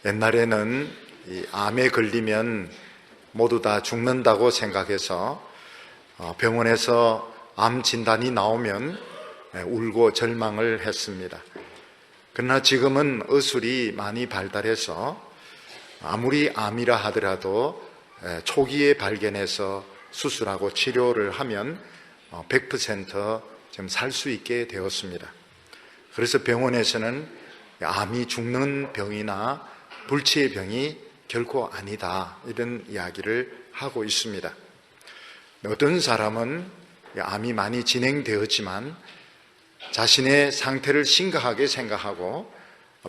옛날에는 이 암에 걸리면 모두 다 죽는다고 생각해서 병원에서 암 진단이 나오면 울고 절망을 했습니다. 그러나 지금은 의술이 많이 발달해서 아무리 암이라 하더라도 초기에 발견해서 수술하고 치료를 하면 100% 지금 살 수 있게 되었습니다. 그래서 병원에서는 암이 죽는 병이나 불치의 병이 결코 아니다, 이런 이야기를 하고 있습니다. 어떤 사람은 암이 많이 진행되었지만 자신의 상태를 심각하게 생각하고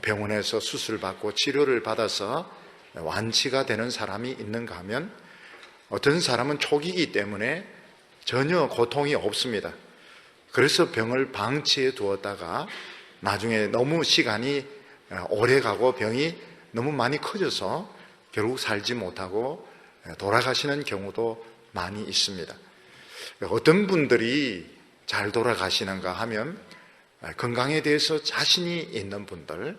병원에서 수술받고 치료를 받아서 완치가 되는 사람이 있는가 하면, 어떤 사람은 초기이기 때문에 전혀 고통이 없습니다. 그래서 병을 방치해 두었다가 나중에 너무 시간이 오래 가고 병이 너무 많이 커져서 결국 살지 못하고 돌아가시는 경우도 많이 있습니다. 어떤 분들이 잘 돌아가시는가 하면, 건강에 대해서 자신이 있는 분들,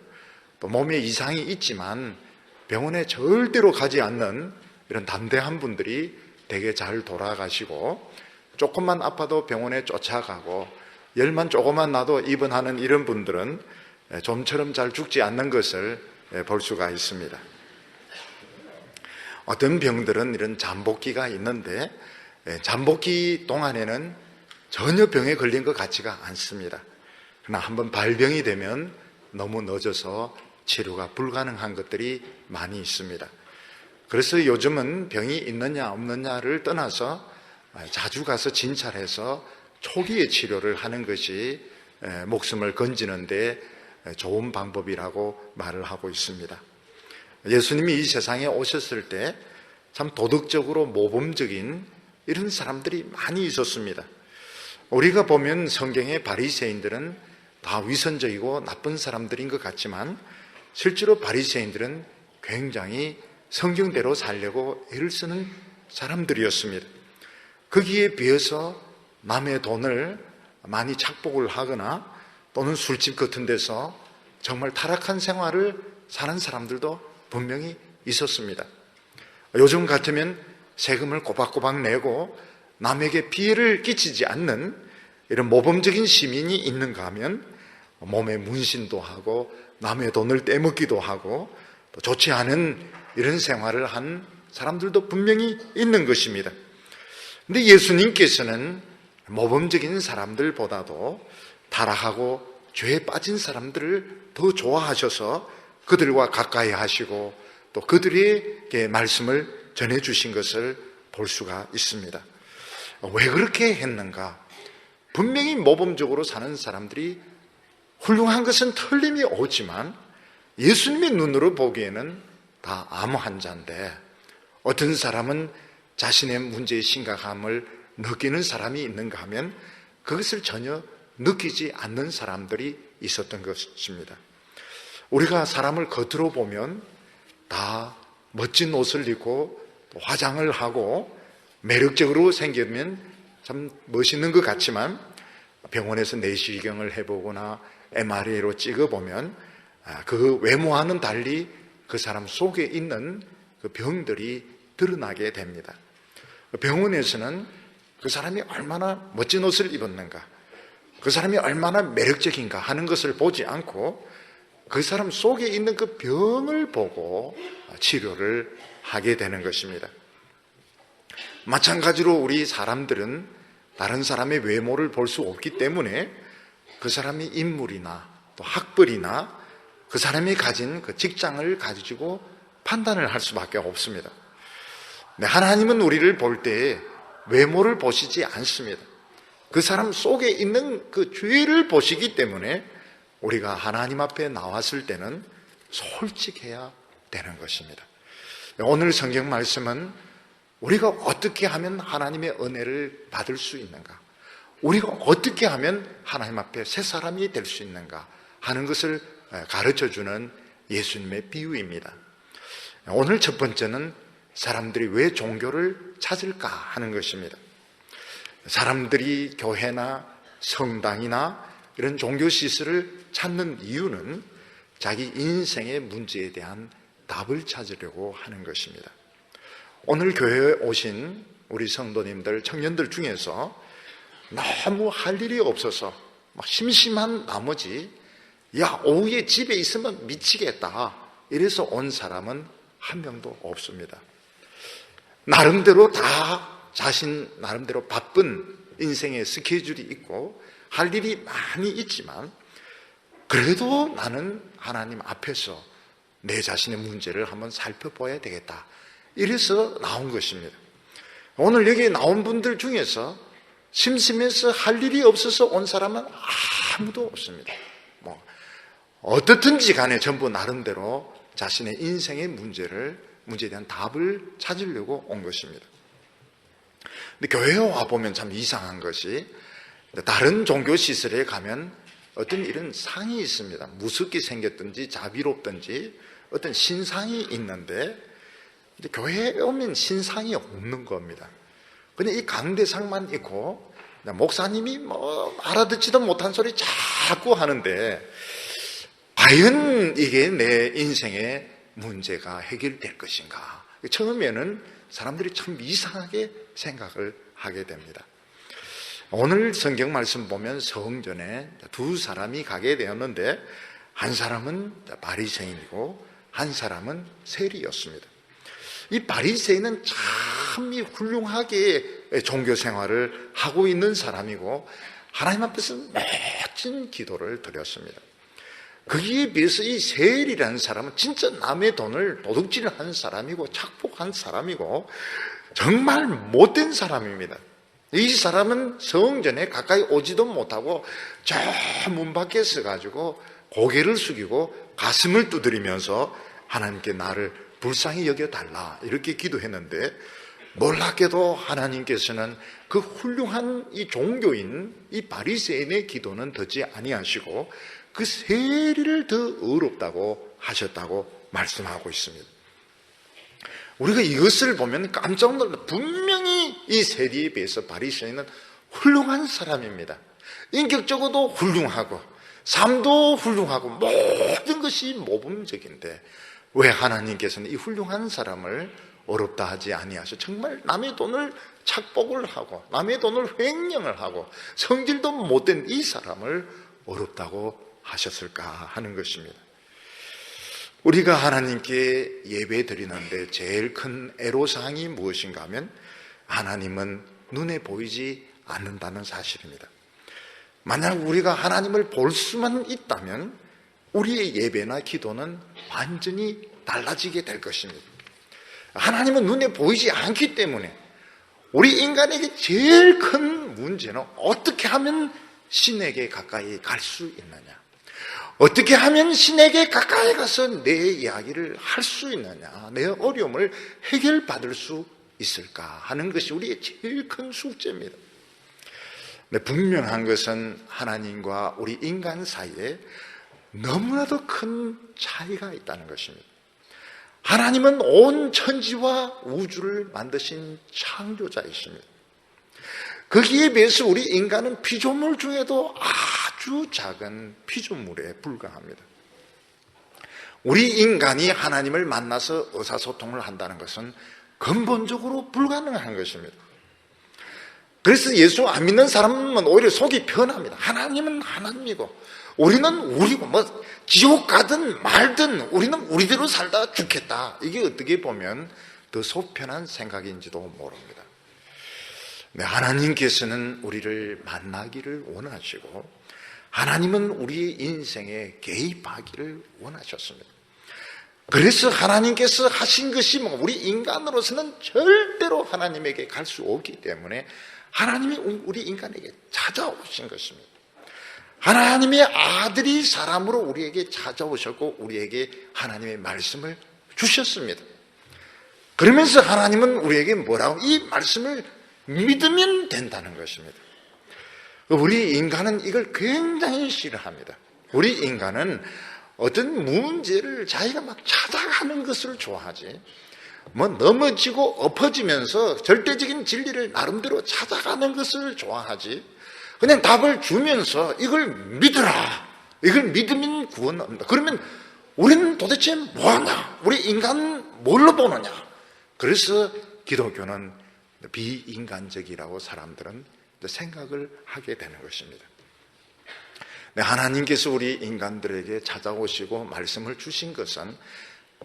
또 몸에 이상이 있지만 병원에 절대로 가지 않는 이런 담대한 분들이 되게 잘 돌아가시고, 조금만 아파도 병원에 쫓아가고 열만 조금만 나도 입원하는 이런 분들은 좀처럼 잘 죽지 않는 것을 볼 수가 있습니다. 어떤 병들은 이런 잠복기가 있는데 잠복기 동안에는 전혀 병에 걸린 것 같지가 않습니다. 그러나 한번 발병이 되면 너무 늦어서 치료가 불가능한 것들이 많이 있습니다. 그래서 요즘은 병이 있느냐 없느냐를 떠나서 자주 가서 진찰해서 초기에 치료를 하는 것이 목숨을 건지는 데 좋은 방법이라고 말을 하고 있습니다. 예수님이 이 세상에 오셨을 때 참 도덕적으로 모범적인 이런 사람들이 많이 있었습니다. 우리가 보면 성경의 바리새인들은 다 위선적이고 나쁜 사람들인 것 같지만 실제로 바리새인들은 굉장히 성경대로 살려고 애를 쓰는 사람들이었습니다. 거기에 비해서 남의 돈을 많이 착복을 하거나 또는 술집 같은 데서 정말 타락한 생활을 사는 사람들도 분명히 있었습니다. 요즘 같으면 세금을 꼬박꼬박 내고 남에게 피해를 끼치지 않는 이런 모범적인 시민이 있는가 하면 몸에 문신도 하고 남의 돈을 떼먹기도 하고 또 좋지 않은 이런 생활을 한 사람들도 분명히 있는 것입니다. 그런데 예수님께서는 모범적인 사람들보다도 타락하고 죄에 빠진 사람들을 더 좋아하셔서 그들과 가까이 하시고 또 그들에게 말씀을 전해주신 것을 볼 수가 있습니다. 왜 그렇게 했는가? 분명히 모범적으로 사는 사람들이 훌륭한 것은 틀림이 없지만 예수님의 눈으로 보기에는 다 암 환자인데, 어떤 사람은 자신의 문제의 심각함을 느끼는 사람이 있는가 하면 그것을 전혀 느끼지 않는 사람들이 있었던 것입니다. 우리가 사람을 겉으로 보면 다 멋진 옷을 입고 화장을 하고 매력적으로 생기면 참 멋있는 것 같지만 병원에서 내시경을 해보거나 MRI로 찍어보면 그 외모와는 달리 그 사람 속에 있는 그 병들이 드러나게 됩니다. 병원에서는 그 사람이 얼마나 멋진 옷을 입었는가, 그 사람이 얼마나 매력적인가 하는 것을 보지 않고 그 사람 속에 있는 그 병을 보고 치료를 하게 되는 것입니다. 마찬가지로 우리 사람들은 다른 사람의 외모를 볼 수 없기 때문에 그 사람이 인물이나 또 학벌이나 그 사람이 가진 그 직장을 가지고 판단을 할 수밖에 없습니다. 하나님은 우리를 볼 때 외모를 보시지 않습니다. 그 사람 속에 있는 그 죄를 보시기 때문에 우리가 하나님 앞에 나왔을 때는 솔직해야 되는 것입니다. 오늘 성경 말씀은 우리가 어떻게 하면 하나님의 은혜를 받을 수 있는가, 우리가 어떻게 하면 하나님 앞에 새 사람이 될 수 있는가 하는 것을 가르쳐주는 예수님의 비유입니다. 오늘 첫 번째는 사람들이 왜 종교를 찾을까 하는 것입니다. 사람들이 교회나 성당이나 이런 종교 시설을 찾는 이유는 자기 인생의 문제에 대한 답을 찾으려고 하는 것입니다. 오늘 교회에 오신 우리 성도님들, 청년들 중에서 너무 할 일이 없어서 막 심심한 나머지 야, 오후에 집에 있으면 미치겠다 이래서 온 사람은 한 명도 없습니다. 나름대로 다 자신 나름대로 바쁜 인생의 스케줄이 있고 할 일이 많이 있지만 그래도 나는 하나님 앞에서 내 자신의 문제를 한번 살펴봐야 되겠다 이래서 나온 것입니다. 오늘 여기 나온 분들 중에서 심심해서 할 일이 없어서 온 사람은 아무도 없습니다. 어떻든지 간에 전부 나름대로 자신의 인생의 문제에 대한 답을 찾으려고 온 것입니다. 근데 교회에 와보면 참 이상한 것이 다른 종교 시설에 가면 어떤 이런 상이 있습니다. 무섭게 생겼든지 자비롭든지 어떤 신상이 있는데 교회에 오면 신상이 없는 겁니다. 그냥 이 강대상만 있고 목사님이 알아듣지도 못한 소리 자꾸 하는데 과연 이게 내 인생의 문제가 해결될 것인가? 처음에는 사람들이 참 이상하게 생각을 하게 됩니다. 오늘 성경 말씀 보면 성전에 두 사람이 가게 되었는데 한 사람은 바리새인이고 한 사람은 세리였습니다. 이 바리새인은 참 훌륭하게 종교 생활을 하고 있는 사람이고 하나님 앞에서 멋진 기도를 드렸습니다. 거기에 비해서 이 세리라는 사람은 진짜 남의 돈을 도둑질한 사람이고 착복한 사람이고 정말 못된 사람입니다. 이 사람은 성전에 가까이 오지도 못하고 저 문 밖에 서가지고 고개를 숙이고 가슴을 두드리면서 하나님께 나를 불쌍히 여겨달라 이렇게 기도했는데 놀랍게도 하나님께서는 그 훌륭한 이 종교인 이 바리새인의 기도는 듣지 아니하시고 그 세리를 더 어렵다고 하셨다고 말씀하고 있습니다. 우리가 이것을 보면 깜짝 놀라 분명히 이 세리에 비해서 바리새인은 훌륭한 사람입니다. 인격적으로도 훌륭하고 삶도 훌륭하고 모든 것이 모범적인데 왜 하나님께서는 이 훌륭한 사람을 어렵다 하지 아니하셔 정말 남의 돈을 착복을 하고 남의 돈을 횡령을 하고 성질도 못된 이 사람을 어렵다고 하셨을까 하는 것입니다. 우리가 하나님께 예배 드리는데 제일 큰 애로사항이 무엇인가 하면 하나님은 눈에 보이지 않는다는 사실입니다. 만약 우리가 하나님을 볼 수만 있다면 우리의 예배나 기도는 완전히 달라지게 될 것입니다. 하나님은 눈에 보이지 않기 때문에 우리 인간에게 제일 큰 문제는 어떻게 하면 신에게 가까이 갈 수 있느냐, 어떻게 하면 신에게 가까이 가서 내 이야기를 할 수 있느냐, 내 어려움을 해결받을 수 있을까 하는 것이 우리의 제일 큰 숙제입니다. 근데 분명한 것은 하나님과 우리 인간 사이에 너무나도 큰 차이가 있다는 것입니다. 하나님은 온 천지와 우주를 만드신 창조자이십니다. 거기에 비해서 우리 인간은 피조물 중에도 아주 작은 피조물에 불과합니다. 우리 인간이 하나님을 만나서 의사소통을 한다는 것은 근본적으로 불가능한 것입니다. 그래서 예수 안 믿는 사람은 오히려 속이 편합니다. 하나님은 하나님이고 우리는 우리고 지옥 가든 말든 우리는 우리대로 살다 죽겠다. 이게 어떻게 보면 더 속편한 생각인지도 모릅니다. 네, 하나님께서는 우리를 만나기를 원하시고 하나님은 우리의 인생에 개입하기를 원하셨습니다. 그래서 하나님께서 하신 것이 우리 인간으로서는 절대로 하나님에게 갈 수 없기 때문에 하나님이 우리 인간에게 찾아오신 것입니다. 하나님의 아들이 사람으로 우리에게 찾아오셨고 우리에게 하나님의 말씀을 주셨습니다. 그러면서 하나님은 우리에게 뭐라고? 이 말씀을 믿으면 된다는 것입니다. 우리 인간은 이걸 굉장히 싫어합니다. 우리 인간은 어떤 문제를 자기가 막 찾아가는 것을 좋아하지, 넘어지고 엎어지면서 절대적인 진리를 나름대로 찾아가는 것을 좋아하지, 그냥 답을 주면서 이걸 믿으라, 이걸 믿으면 구원 얻는다, 그러면 우리는 도대체 뭐냐? 우리 인간 뭘로 보느냐? 그래서 기독교는 비인간적이라고 사람들은 생각을 하게 되는 것입니다. 하나님께서 우리 인간들에게 찾아오시고 말씀을 주신 것은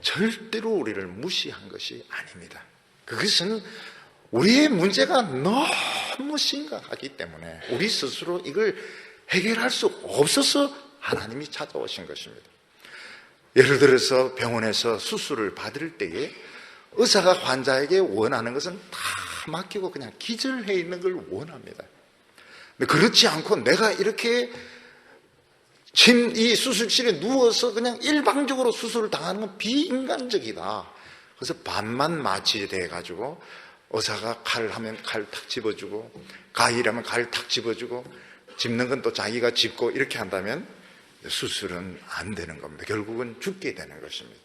절대로 우리를 무시한 것이 아닙니다. 그것은 우리의 문제가 너무 심각하기 때문에 우리 스스로 이걸 해결할 수 없어서 하나님이 찾아오신 것입니다. 예를 들어서 병원에서 수술을 받을 때에 의사가 환자에게 원하는 것은 다 맡기고 그냥 기절해 있는 걸 원합니다. 근데 그렇지 않고 내가 이렇게 이 수술실에 누워서 그냥 일방적으로 수술을 당하는 건 비인간적이다. 그래서 반만 마취돼 가지고 의사가 칼을 하면 칼 탁 집어주고 가위라면 가위를 탁 집어주고 짚는 건 또 자기가 짚고 이렇게 한다면 수술은 안 되는 겁니다. 결국은 죽게 되는 것입니다.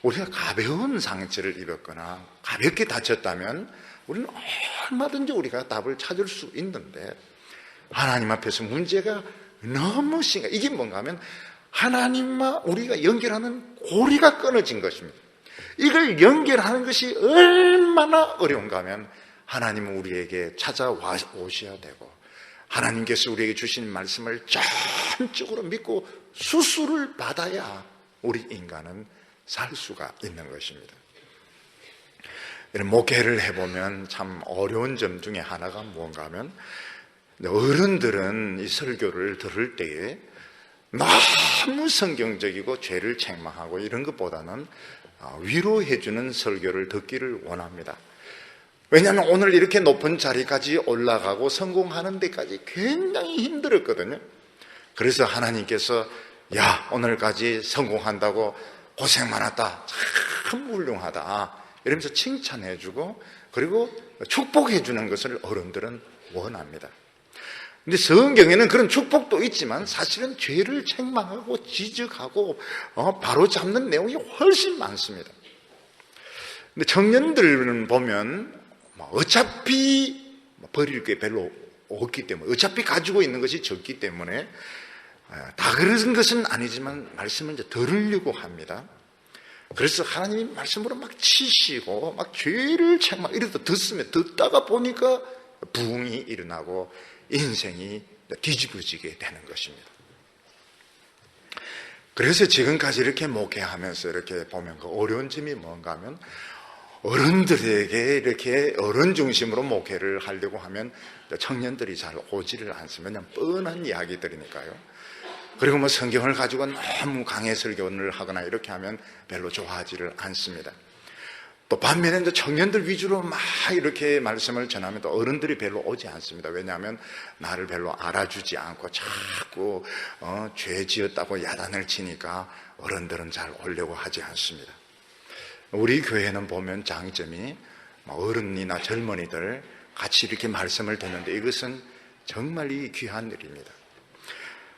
우리가 가벼운 상처를 입었거나 가볍게 다쳤다면 우리는 얼마든지 우리가 답을 찾을 수 있는데 하나님 앞에서 문제가 너무 심각. 이게 뭔가 하면 하나님과 우리가 연결하는 고리가 끊어진 것입니다. 이걸 연결하는 것이 얼마나 어려운가 하면 하나님은 우리에게 찾아오셔야 되고 하나님께서 우리에게 주신 말씀을 전적으로 믿고 수술을 받아야 우리 인간은 살 수가 있는 것입니다. 이런 목회를 해보면 참 어려운 점 중에 하나가 무언가 하면 어른들은 이 설교를 들을 때에 너무 성경적이고 죄를 책망하고 이런 것보다는 위로해주는 설교를 듣기를 원합니다. 왜냐하면 오늘 이렇게 높은 자리까지 올라가고 성공하는 데까지 굉장히 힘들었거든요. 그래서 하나님께서 야 오늘까지 성공한다고 고생 많았다, 참 훌륭하다 이러면서 칭찬해주고 그리고 축복해주는 것을 어른들은 원합니다. 근데 성경에는 그런 축복도 있지만 사실은 죄를 책망하고 지적하고 바로 잡는 내용이 훨씬 많습니다. 근데 청년들은 보면 어차피 버릴 게 별로 없기 때문에 어차피 가지고 있는 것이 적기 때문에 다 그런 것은 아니지만 말씀을 이제 들으려고 합니다. 그래서 하나님이 말씀으로 막 치시고 막 죄를 책망 이래도 듣다가 보니까 부흥이 일어나고 인생이 뒤집어지게 되는 것입니다. 그래서 지금까지 이렇게 목회하면서 이렇게 보면 그 어려운 점이 뭔가 하면 어른들에게 이렇게 어른 중심으로 목회를 하려고 하면 청년들이 잘 오지를 않습니다. 그냥 뻔한 이야기들이니까요. 그리고 뭐 성경을 가지고 너무 강해 설교를 하거나 이렇게 하면 별로 좋아하지를 않습니다. 또 반면에 이제 청년들 위주로 막 이렇게 말씀을 전하면 또 어른들이 별로 오지 않습니다. 왜냐하면 나를 별로 알아주지 않고 자꾸 죄 지었다고 야단을 치니까 어른들은 잘 오려고 하지 않습니다. 우리 교회는 보면 장점이 어른이나 젊은이들 같이 이렇게 말씀을 듣는데 이것은 정말 이 귀한 일입니다.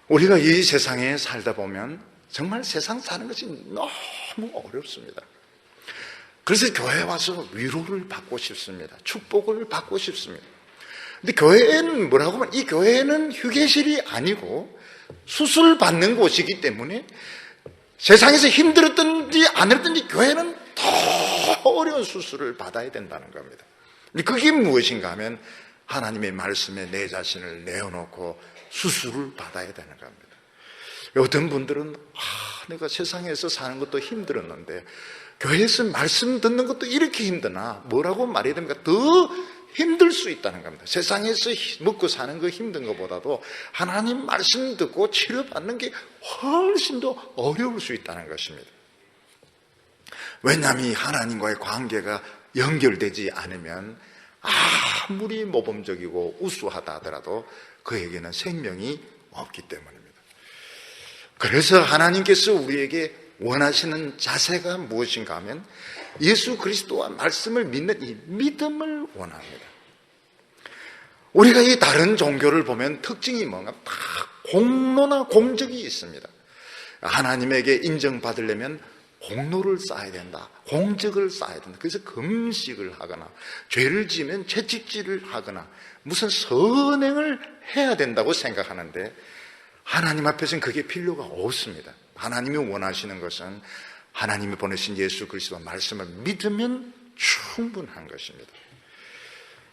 우리가 이 세상에 살다 보면 정말 세상 사는 것이 너무 어렵습니다. 그래서 교회에 와서 위로를 받고 싶습니다. 축복을 받고 싶습니다. 근데 교회는 뭐라고 하면 이 교회는 휴게실이 아니고 수술 받는 곳이기 때문에 세상에서 힘들었든지 안 힘들었든지 교회는 더 어려운 수술을 받아야 된다는 겁니다. 근데 그게 무엇인가 하면 하나님의 말씀에 내 자신을 내어놓고 수술을 받아야 되는 겁니다. 어떤 분들은 내가 세상에서 사는 것도 힘들었는데 교회에서 말씀 듣는 것도 이렇게 힘드나 뭐라고 말해야 됩니까? 더 힘들 수 있다는 겁니다. 세상에서 먹고 사는 거 힘든 것보다도 하나님 말씀 듣고 치료받는 게 훨씬 더 어려울 수 있다는 것입니다. 왜냐하면 하나님과의 관계가 연결되지 않으면 아무리 모범적이고 우수하다 하더라도 그에게는 생명이 없기 때문입니다. 그래서 하나님께서 우리에게 원하시는 자세가 무엇인가 하면 예수 그리스도와 말씀을 믿는 이 믿음을 원합니다. 우리가 이 다른 종교를 보면 특징이 뭔가 다 공로나 공적이 있습니다. 하나님에게 인정받으려면 공로를 쌓아야 된다. 공적을 쌓아야 된다. 그래서 금식을 하거나 죄를 지으면 채찍질을 하거나 무슨 선행을 해야 된다고 생각하는데 하나님 앞에서는 그게 필요가 없습니다. 하나님이 원하시는 것은 하나님이 보내신 예수 그리스도 말씀을 믿으면 충분한 것입니다.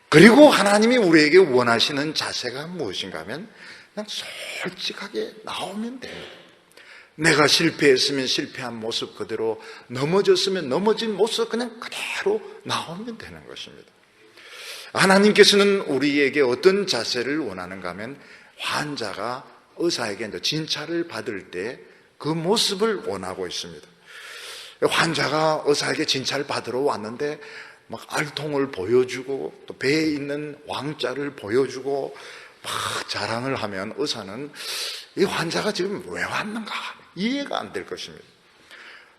그리고 하나님이 우리에게 원하시는 자세가 무엇인가 하면 그냥 솔직하게 나오면 됩니다. 내가 실패했으면 실패한 모습 그대로, 넘어졌으면 넘어진 모습 그냥 그대로 나오면 되는 것입니다. 하나님께서는 우리에게 어떤 자세를 원하는가 하면 환자가 의사에게 진찰을 받을 때 그 모습을 원하고 있습니다. 환자가 의사에게 진찰을 받으러 왔는데 막 알통을 보여주고 또 배에 있는 왕자를 보여주고 막 자랑을 하면 의사는 이 환자가 지금 왜 왔는가 이해가 안 될 것입니다.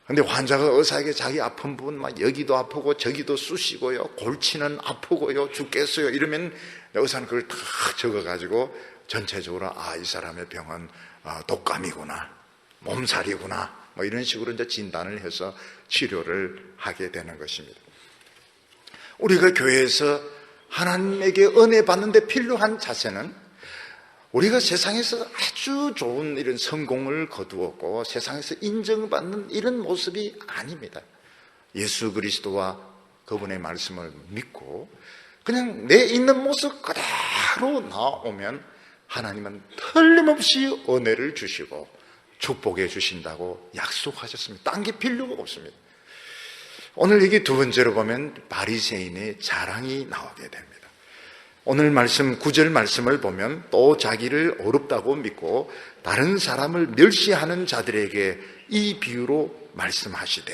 그런데 환자가 의사에게 자기 아픈 부분 막 여기도 아프고 저기도 쑤시고요, 골치는 아프고요, 죽겠어요 이러면 의사는 그걸 다 적어가지고 전체적으로 이 사람의 병은 독감이구나, 몸살이구나 뭐 이런 식으로 이제 진단을 해서 치료를 하게 되는 것입니다. 우리가 교회에서 하나님에게 은혜 받는데 필요한 자세는 우리가 세상에서 아주 좋은 이런 성공을 거두었고 세상에서 인정받는 이런 모습이 아닙니다. 예수 그리스도와 그분의 말씀을 믿고 그냥 내 있는 모습 그대로 나오면 하나님은 틀림없이 은혜를 주시고 축복해 주신다고 약속하셨습니다. 딴 게 필요가 없습니다. 오늘 여기 두 번째로 보면 바리새인의 자랑이 나오게 됩니다. 오늘 말씀 9절 말씀을 보면 또 자기를 어렵다고 믿고 다른 사람을 멸시하는 자들에게 이 비유로 말씀하시되,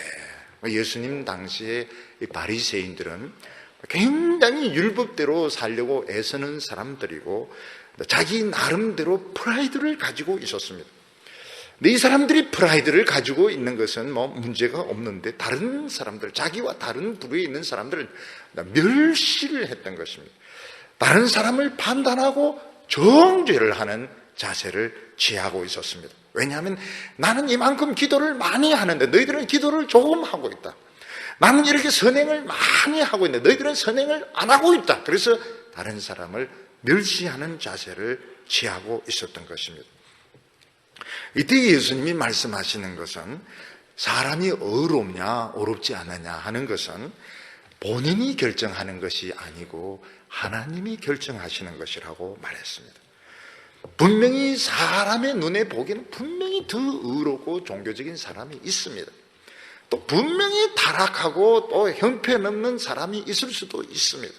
예수님 당시에 이 바리새인들은 굉장히 율법대로 살려고 애쓰는 사람들이고 자기 나름대로 프라이드를 가지고 있었습니다. 근데 이 사람들이 프라이드를 가지고 있는 것은 뭐 문제가 없는데 다른 사람들, 자기와 다른 부류에 있는 사람들을 멸시를 했던 것입니다. 다른 사람을 판단하고 정죄를 하는 자세를 취하고 있었습니다. 왜냐하면 나는 이만큼 기도를 많이 하는데 너희들은 기도를 조금 하고 있다. 나는 이렇게 선행을 많이 하고 있는데 너희들은 선행을 안 하고 있다. 그래서 다른 사람을 멸시하는 자세를 취하고 있었던 것입니다. 이때 예수님이 말씀하시는 것은 사람이 어렵냐 어렵지 않느냐 하는 것은 본인이 결정하는 것이 아니고 하나님이 결정하시는 것이라고 말했습니다. 분명히 사람의 눈에 보기에는 분명히 더 의롭고 종교적인 사람이 있습니다. 또 분명히 타락하고 또 형편없는 사람이 있을 수도 있습니다.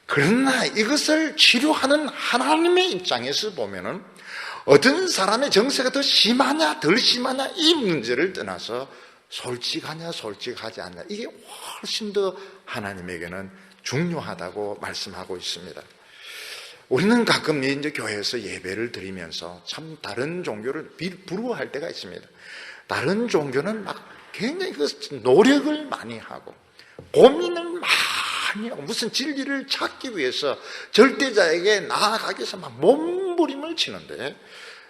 그러나 이것을 치료하는 하나님의 입장에서 보면은 어떤 사람의 정세가 더 심하냐 덜 심하냐 이 문제를 떠나서 솔직하냐 솔직하지 않냐 이게 훨씬 더 하나님에게는 중요하다고 말씀하고 있습니다. 우리는 가끔 이제 교회에서 예배를 드리면서 참 다른 종교를 부러워할 때가 있습니다. 다른 종교는 막 굉장히 그 노력을 많이 하고 고민을 많이 하고 무슨 진리를 찾기 위해서 절대자에게 나아가기 위해서 막 몸부림을 치는데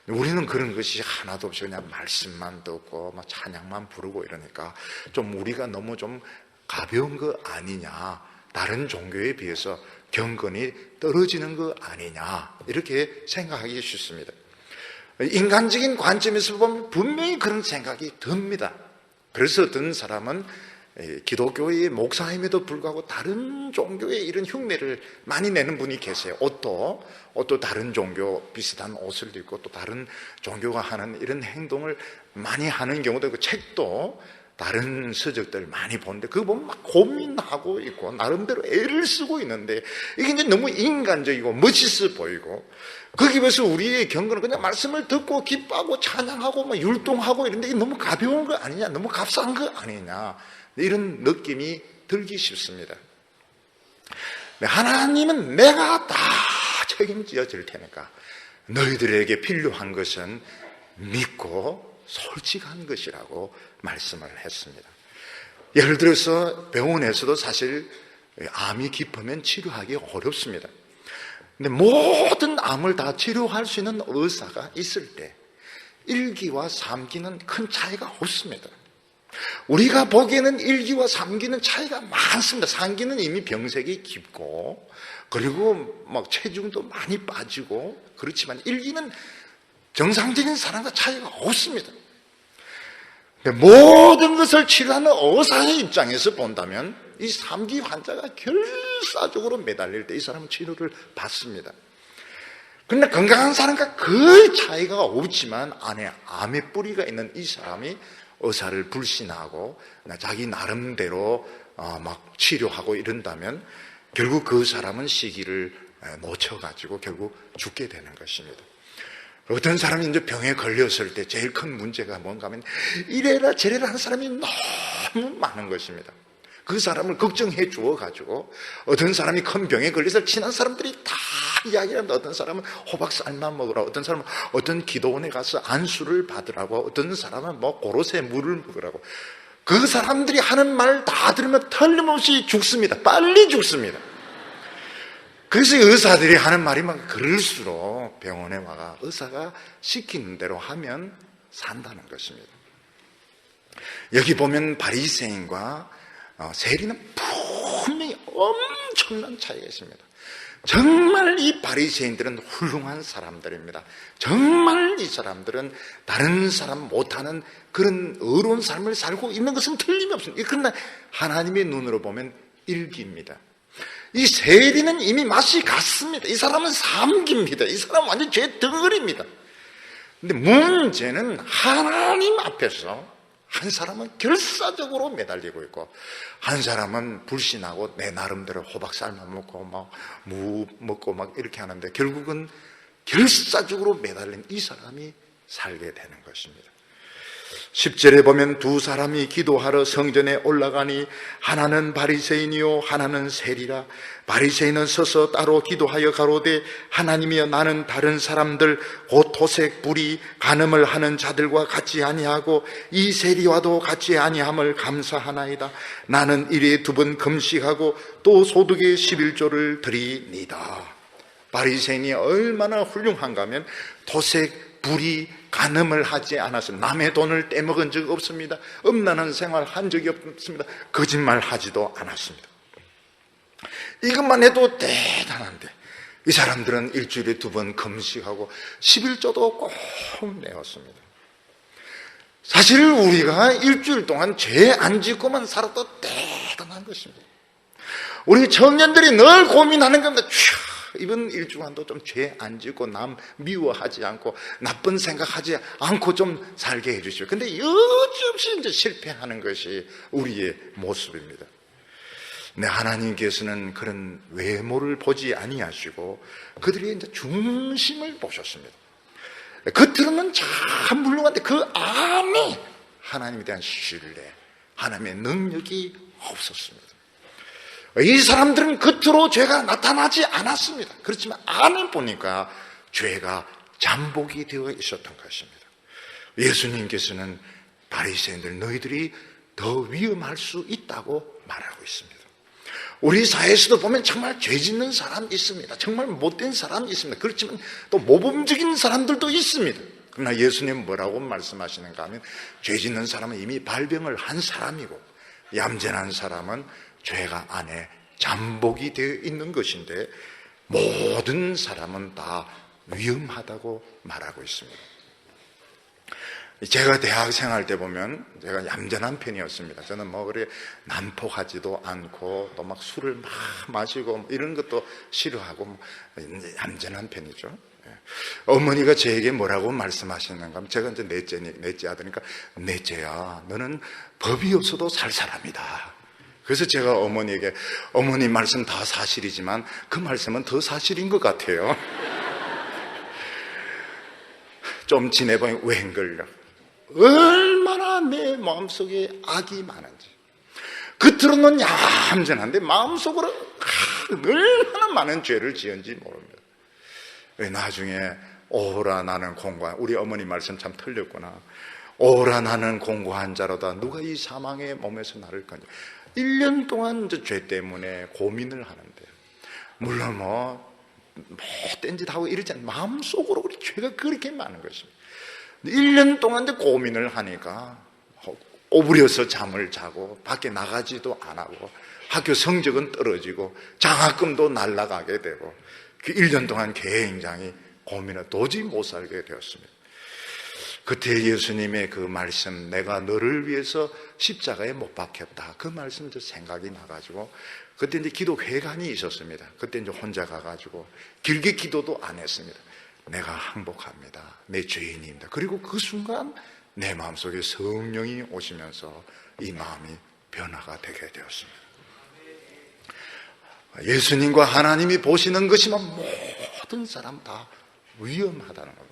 우리는 그런 것이 하나도 없이 그냥 말씀만 듣고 막 찬양만 부르고 이러니까 좀 우리가 너무 좀 가벼운 거 아니냐, 다른 종교에 비해서 경건이 떨어지는 거 아니냐 이렇게 생각하기 쉽습니다. 인간적인 관점에서 보면 분명히 그런 생각이 듭니다. 그래서 어떤 사람은 기독교의 목사임에도 불구하고 다른 종교의 이런 흉내를 많이 내는 분이 계세요. 옷도 다른 종교 비슷한 옷을 입고 또 다른 종교가 하는 이런 행동을 많이 하는 경우도 있고 책도 다른 서적들 많이 보는데 그거 보면 막 고민하고 있고 나름대로 애를 쓰고 있는데 이게 이제 너무 인간적이고 멋있어 보이고 거기에 비해서 우리의 경건은 그냥 말씀을 듣고 기뻐하고 찬양하고 막 율동하고 이런데 이게 너무 가벼운 거 아니냐, 너무 값싼 거 아니냐 이런 느낌이 들기 쉽습니다. 하나님은 내가 다 책임져 줄 테니까 너희들에게 필요한 것은 믿고 솔직한 것이라고 말씀을 했습니다. 예를 들어서 병원에서도 사실 암이 깊으면 치료하기 어렵습니다. 근데 모든 암을 다 치료할 수 있는 의사가 있을 때 1기와 3기는 큰 차이가 없습니다. 우리가 보기에는 1기와 3기는 차이가 많습니다. 3기는 이미 병색이 깊고 그리고 막 체중도 많이 빠지고 그렇지만 1기는 정상적인 사람과 차이가 없습니다. 모든 것을 치료하는 의사의 입장에서 본다면 이 3기 환자가 결사적으로 매달릴 때 이 사람은 치료를 받습니다. 그런데 건강한 사람과 거의 차이가 없지만 안에 암의 뿌리가 있는 이 사람이 의사를 불신하고 자기 나름대로 막 치료하고 이런다면 결국 그 사람은 시기를 놓쳐가지고 결국 죽게 되는 것입니다. 어떤 사람이 이제 병에 걸렸을 때 제일 큰 문제가 뭔가 하면 이래라 저래라 하는 사람이 너무 많은 것입니다. 그 사람을 걱정해 주어가지고 어떤 사람이 큰 병에 걸려서 친한 사람들이 다 이야기합니다. 어떤 사람은 호박쌀만 먹으라, 어떤 사람은 어떤 기도원에 가서 안수를 받으라고, 어떤 사람은 뭐 고로쇠 물을 먹으라고. 그 사람들이 하는 말 다 들으면 틀림없이 죽습니다. 빨리 죽습니다. 그래서 의사들이 하는 말이 막 그럴수록 병원에 와가 의사가 시키는 대로 하면 산다는 것입니다. 여기 보면 바리새인과 세리는 분명히 엄청난 차이가 있습니다. 정말 이 바리새인들은 훌륭한 사람들입니다. 정말 이 사람들은 다른 사람 못하는 그런 의로운 삶을 살고 있는 것은 틀림없습니다. 그러나 하나님의 눈으로 보면 일기입니다. 이 세리는 이미 맛이 갔습니다. 이 사람은 삼기입니다. 이 사람은 완전 죄 덩어리입니다. 근데 문제는 하나님 앞에서 한 사람은 결사적으로 매달리고 있고 한 사람은 불신하고 내 나름대로 호박쌀만 먹고 막 무 먹고 막 이렇게 하는데 결국은 결사적으로 매달린 이 사람이 살게 되는 것입니다. 10절에 보면 두 사람이 기도하러 성전에 올라가니 하나는 바리새인이요 하나는 세리라. 바리새인은 서서 따로 기도하여 가로되 하나님이여 나는 다른 사람들 곧 토색 불의 간음을 하는 자들과 같이 아니하고 이 세리와도 같이 아니함을 감사하나이다. 나는 일에 2번 금식하고 또 소득의 11조를 드리니다. 바리새인이 얼마나 훌륭한가 하면 토색 불의 간음을 하지 않았습니다. 남의 돈을 떼먹은 적 없습니다. 음란한 생활 한 적이 없습니다. 거짓말 하지도 않았습니다. 이것만 해도 대단한데 이 사람들은 일주일에 2번 금식하고 11조도 꼭 내었습니다. 사실 우리가 일주일 동안 죄 안 짓고만 살아도 대단한 것입니다. 우리 청년들이 늘 고민하는 겁니다. 이번 일주간도 좀 죄 안 짓고 남 미워하지 않고 나쁜 생각하지 않고 좀 살게 해주시오. 근데 여지없이 이제 실패하는 것이 우리의 모습입니다. 네, 하나님께서는 그런 외모를 보지 아니하시고 그들의 이제 중심을 보셨습니다. 겉으로는 참 훌륭한데 그 안에 하나님에 대한 신뢰, 하나님의 능력이 없었습니다. 이 사람들은 겉으로 죄가 나타나지 않았습니다. 그렇지만 안에 보니까 죄가 잠복이 되어 있었던 것입니다. 예수님께서는 바리새인들 너희들이 더 위험할 수 있다고 말하고 있습니다. 우리 사회에서도 보면 정말 죄 짓는 사람 있습니다. 정말 못된 사람 있습니다. 그렇지만 또 모범적인 사람들도 있습니다. 그러나 예수님은 뭐라고 말씀하시는가 하면 죄 짓는 사람은 이미 발병을 한 사람이고 얌전한 사람은 죄가 안에 잠복이 되어 있는 것인데 모든 사람은 다 위험하다고 말하고 있습니다. 제가 대학 생활 때 보면 제가 얌전한 편이었습니다. 저는 뭐 그래 난폭하지도 않고 또 막 술을 막 마시고 이런 것도 싫어하고 얌전한 편이죠. 어머니가 저에게 뭐라고 말씀하시는가 하면 제가 이제 넷째 아들이니까 넷째야 너는 법이 없어도 살 사람이다. 그래서 제가 어머니에게 어머니 말씀 다 사실이지만 그 말씀은 더 사실인 것 같아요. 좀 지내보니 웬걸요. 얼마나 내 마음속에 악이 많은지. 겉으로는 얌전한데 마음속으로 얼마나 많은 죄를 지은지 모릅니다. 나중에 오라 나는 공고한, 우리 어머니 말씀 참 틀렸구나. 오라 나는 공고한 자로다. 누가 이 사망의 몸에서 나를 건져. 1년 동안 죄 때문에 고민을 하는데, 물론 못된 짓 하고 이러지 않아요. 마음속으로 우리 죄가 그렇게 많은 것입니다. 1년 동안 고민을 하니까 오부려서 잠을 자고 밖에 나가지도 안 하고 학교 성적은 떨어지고 장학금도 날아가게 되고 그 1년 동안 굉장히 고민을 도저히 못 살게 되었습니다. 그때 예수님의 그 말씀, 내가 너를 위해서 십자가에 못 박혔다, 그 말씀 생각이 나가지고 그때 이제 기도 회관이 있었습니다. 그때 이제 혼자 가가지고 길게 기도도 안 했습니다. 내가 항복합니다, 내 죄인입니다. 그리고 그 순간 내 마음속에 성령이 오시면서 이 마음이 변화가 되게 되었습니다. 예수님과 하나님이 보시는 것이면 모든 사람 다 위험하다는 겁니다.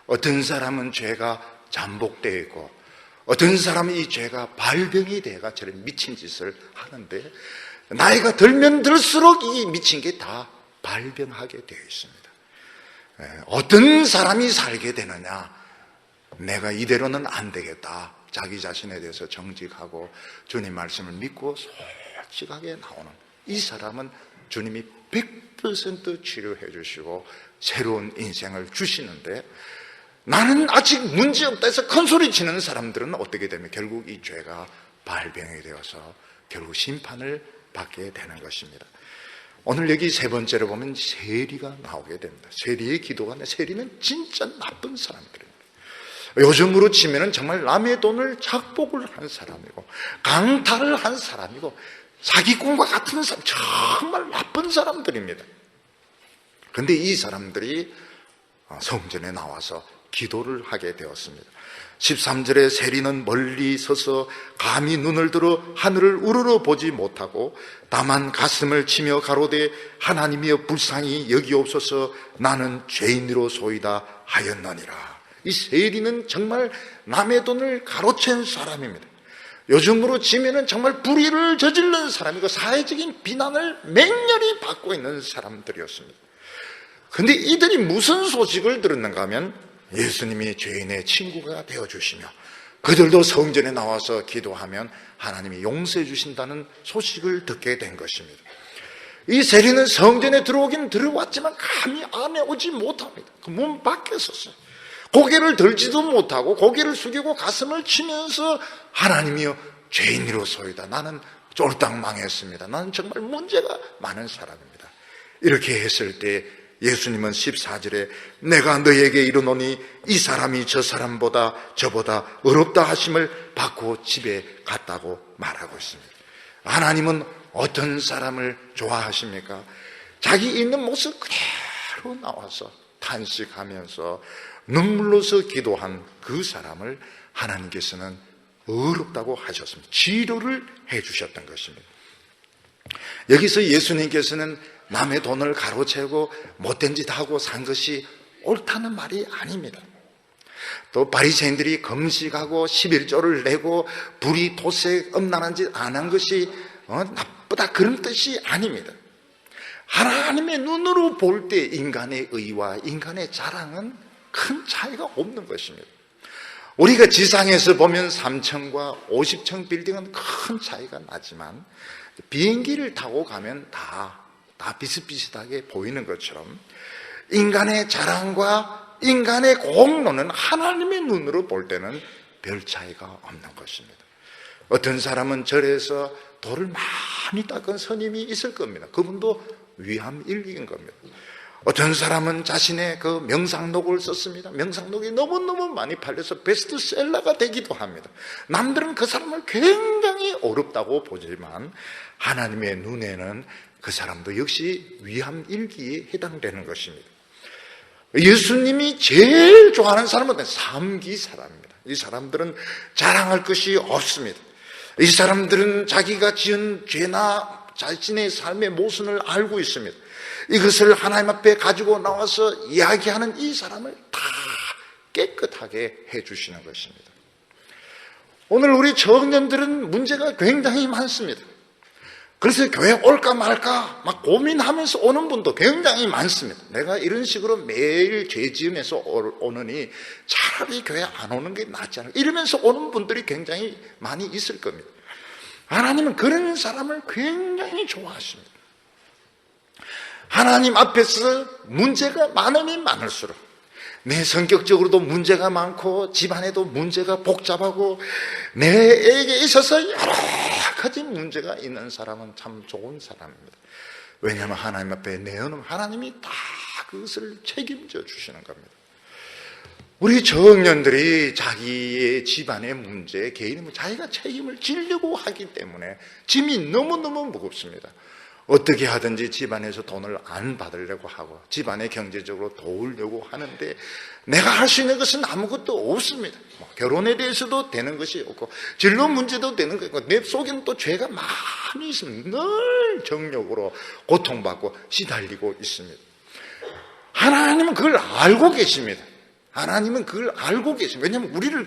어떤 사람은 죄가 잠복되어 있고, 어떤 사람은 이 죄가 발병이 돼가 저런 미친 짓을 하는데, 나이가 들면 들수록 이 미친 게 다 발병하게 되어 있습니다. 어떤 사람이 살게 되느냐, 내가 이대로는 안 되겠다, 자기 자신에 대해서 정직하고 주님 말씀을 믿고 솔직하게 나오는 이 사람은 주님이 100% 치료해 주시고 새로운 인생을 주시는데, 나는 아직 문제없다 해서 큰소리 치는 사람들은 어떻게 되면 결국 이 죄가 발병이 되어서 결국 심판을 받게 되는 것입니다. 오늘 여기 세 번째로 보면 세리가 나오게 됩니다. 세리의 기도가, 세리는 진짜 나쁜 사람들입니다. 요즘으로 치면은 정말 남의 돈을 착복을 한 사람이고, 강탈을 한 사람이고, 사기꾼과 같은 사람, 정말 나쁜 사람들입니다. 그런데 이 사람들이 성전에 나와서 기도를 하게 되었습니다. 13절에 세리는 멀리 서서 감히 눈을 들어 하늘을 우러러 보지 못하고 다만 가슴을 치며 가로되 하나님이여 불쌍히 여기옵소서, 나는 죄인으로소이다 하였느니라. 이 세리는 정말 남의 돈을 가로챈 사람입니다. 요즘으로 치면은 정말 불의를 저지른 사람이고 사회적인 비난을 맹렬히 받고 있는 사람들이었습니다. 그런데 이들이 무슨 소식을 들었는가 하면 예수님이 죄인의 친구가 되어주시며 그들도 성전에 나와서 기도하면 하나님이 용서해 주신다는 소식을 듣게 된 것입니다. 이 세리는 성전에 들어오긴 들어왔지만 감히 안에 오지 못합니다. 그 문 밖에 섰어요. 고개를 들지도 못하고 고개를 숙이고 가슴을 치면서 하나님이여 죄인으로소이다, 나는 쫄딱 망했습니다, 나는 정말 문제가 많은 사람입니다. 이렇게 했을 때 예수님은 14절에 내가 너에게 이르노니 이 사람이 저 사람보다 저보다 어렵다 하심을 받고 집에 갔다고 말하고 있습니다. 하나님은 어떤 사람을 좋아하십니까? 자기 있는 모습 그대로 나와서 탄식하면서 눈물로서 기도한 그 사람을 하나님께서는 어렵다고 하셨습니다. 치료를 해 주셨던 것입니다. 여기서 예수님께서는 남의 돈을 가로채고 못된 짓 하고 산 것이 옳다는 말이 아닙니다. 또 바리새인들이 금식하고 11조를 내고 불의 도색 음란한 짓 안 한 것이 나쁘다, 그런 뜻이 아닙니다. 하나님의 눈으로 볼 때 인간의 의와 인간의 자랑은 큰 차이가 없는 것입니다. 우리가 지상에서 보면 3층과 50층 빌딩은 큰 차이가 나지만 비행기를 타고 가면 다 비슷비슷하게 보이는 것처럼 인간의 자랑과 인간의 공로는 하나님의 눈으로 볼 때는 별 차이가 없는 것입니다. 어떤 사람은 절에서 돌을 많이 닦은 스님이 있을 겁니다. 그분도 위암일기인 겁니다. 어떤 사람은 자신의 그 명상록을 썼습니다. 명상록이 너무너무 많이 팔려서 베스트셀러가 되기도 합니다. 남들은 그 사람을 굉장히 어렵다고 보지만 하나님의 눈에는 그 사람도 역시 위암일기에 해당되는 것입니다. 예수님이 제일 좋아하는 사람은 삼기 사람입니다. 이 사람들은 자랑할 것이 없습니다. 이 사람들은 자기가 지은 죄나 자신의 삶의 모순을 알고 있습니다. 이것을 하나님 앞에 가지고 나와서 이야기하는 이 사람을 다 깨끗하게 해주시는 것입니다. 오늘 우리 청년들은 문제가 굉장히 많습니다. 그래서 교회 올까 말까 막 고민하면서 오는 분도 굉장히 많습니다. 내가 이런 식으로 매일 죄 지으면서 오느니 차라리 교회 안 오는 게 낫지 않을까, 이러면서 오는 분들이 굉장히 많이 있을 겁니다. 하나님은 그런 사람을 굉장히 좋아하십니다. 하나님 앞에서 문제가 많으면 많을수록, 내 성격적으로도 문제가 많고 집안에도 문제가 복잡하고 내에게 있어서 여러 가지 문제가 있는 사람은 참 좋은 사람입니다. 왜냐하면 하나님 앞에 내어놓으면 하나님이 다 그것을 책임져 주시는 겁니다. 우리 청년들이 자기의 집안의 문제, 개인의 문제, 자기가 책임을 지려고 하기 때문에 짐이 너무너무 무겁습니다. 어떻게 하든지 집안에서 돈을 안 받으려고 하고 집안에 경제적으로 도우려고 하는데 내가 할 수 있는 것은 아무것도 없습니다. 결혼에 대해서도 되는 것이 없고 진로 문제도 되는 것이고 내 속에는 또 죄가 많이 있습니다. 늘 정욕으로 고통받고 시달리고 있습니다. 하나님은 그걸 알고 계십니다. 하나님은 그걸 알고 계십니다. 왜냐하면 우리를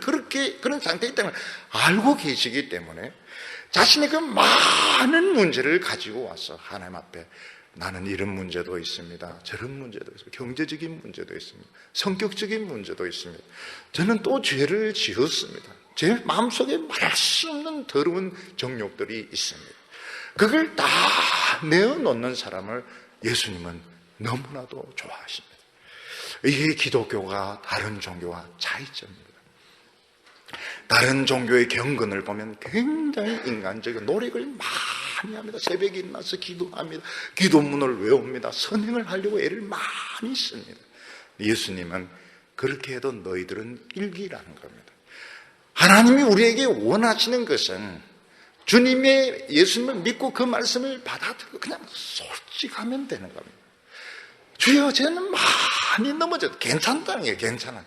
그런 상태이기 때문에 알고 계시기 때문에 자신의 그 많은 문제를 가지고 와서 하나님 앞에 나는 이런 문제도 있습니다. 저런 문제도 있습니다. 경제적인 문제도 있습니다. 성격적인 문제도 있습니다. 저는 또 죄를 지었습니다. 제 마음속에 말할 수 없는 더러운 정욕들이 있습니다. 그걸 다 내어놓는 사람을 예수님은 너무나도 좋아하십니다. 이게 기독교가 다른 종교와 차이점입니다. 다른 종교의 경건을 보면 굉장히 인간적인 노력을 많이 합니다. 새벽에 일어나서 기도합니다. 기도문을 외웁니다. 선행을 하려고 애를 많이 씁니다. 예수님은 그렇게 해도 너희들은 일기라는 겁니다. 하나님이 우리에게 원하시는 것은 주님의 예수님을 믿고 그 말씀을 받아들이고 그냥 솔직하면 되는 겁니다. 주여, 저는 많이 넘어져도 괜찮다는 게 괜찮아요.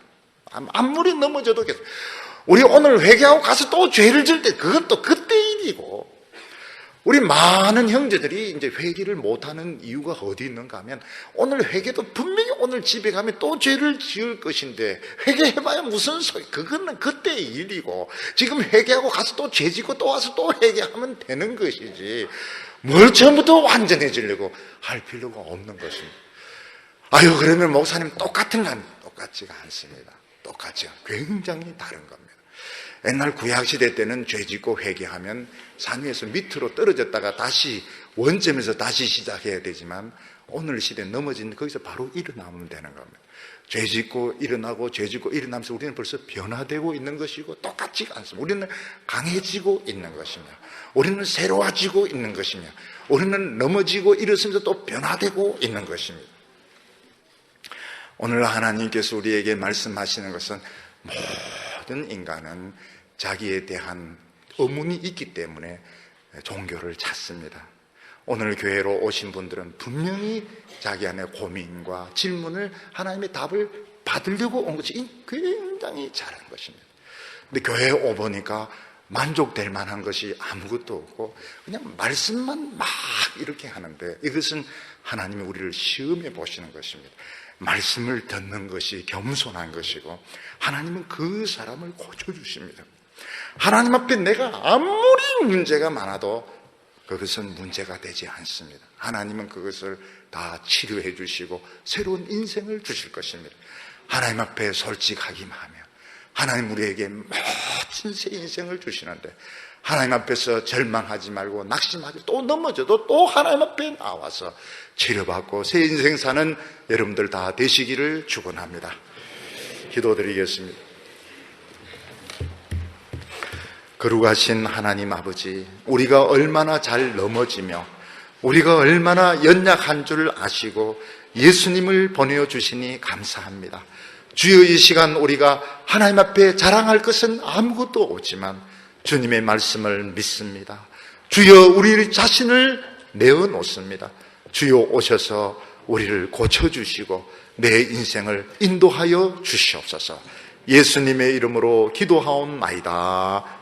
아무리 넘어져도 괜찮아요. 우리 오늘 회개하고 가서 또 죄를 질 때 그건 또 그때 일이고, 우리 많은 형제들이 이제 회개를 못하는 이유가 어디 있는가 하면 오늘 회개도 분명히 오늘 집에 가면 또 죄를 지을 것인데 회개해봐야 무슨 소리, 그거는 그때의 일이고 지금 회개하고 가서 또 죄 짓고 또 와서 또 회개하면 되는 것이지 뭘 처음부터 완전해지려고 할 필요가 없는 것입니다. 아유, 그러면 목사님 똑같은 건 똑같지가 않습니다. 똑같이 굉장히 다른 겁니다. 옛날 구약시대 때는 죄 짓고 회개하면 산 위에서 밑으로 떨어졌다가 다시 원점에서 다시 시작해야 되지만 오늘 시대에 넘어진 거기서 바로 일어나면 되는 겁니다. 죄 짓고 일어나고 죄 짓고 일어나면서 우리는 벌써 변화되고 있는 것이고 똑같지가 않습니다. 우리는 강해지고 있는 것이며 우리는 새로워지고 있는 것이며 우리는 넘어지고 일어서면서 또 변화되고 있는 것입니다. 오늘 하나님께서 우리에게 말씀하시는 것은 모든 인간은 자기에 대한 의문이 있기 때문에 종교를 찾습니다. 오늘 교회로 오신 분들은 분명히 자기 안에 고민과 질문을 하나님의 답을 받으려고 온 것이 굉장히 잘한 것입니다. 근데 교회에 오보니까 만족될 만한 것이 아무것도 없고 그냥 말씀만 막 이렇게 하는데 이것은 하나님이 우리를 시험해 보시는 것입니다. 말씀을 듣는 것이 겸손한 것이고 하나님은 그 사람을 고쳐주십니다. 하나님 앞에 내가 아무리 문제가 많아도 그것은 문제가 되지 않습니다. 하나님은 그것을 다 치료해 주시고 새로운 인생을 주실 것입니다. 하나님 앞에 솔직하기만 하면 하나님 우리에게 멋진 새 인생을 주시는데 하나님 앞에서 절망하지 말고 낙심하지, 또 넘어져도 또 하나님 앞에 나와서 치료받고 새 인생 사는 여러분들 다 되시기를 축원합니다. 기도드리겠습니다. 거룩하신 하나님 아버지, 우리가 얼마나 잘 넘어지며 우리가 얼마나 연약한 줄 아시고 예수님을 보내주시니 감사합니다. 주여, 이 시간 우리가 하나님 앞에 자랑할 것은 아무것도 없지만 주님의 말씀을 믿습니다. 주여, 우리 자신을 내어놓습니다. 주여, 오셔서 우리를 고쳐주시고 내 인생을 인도하여 주시옵소서. 예수님의 이름으로 기도하옵나이다.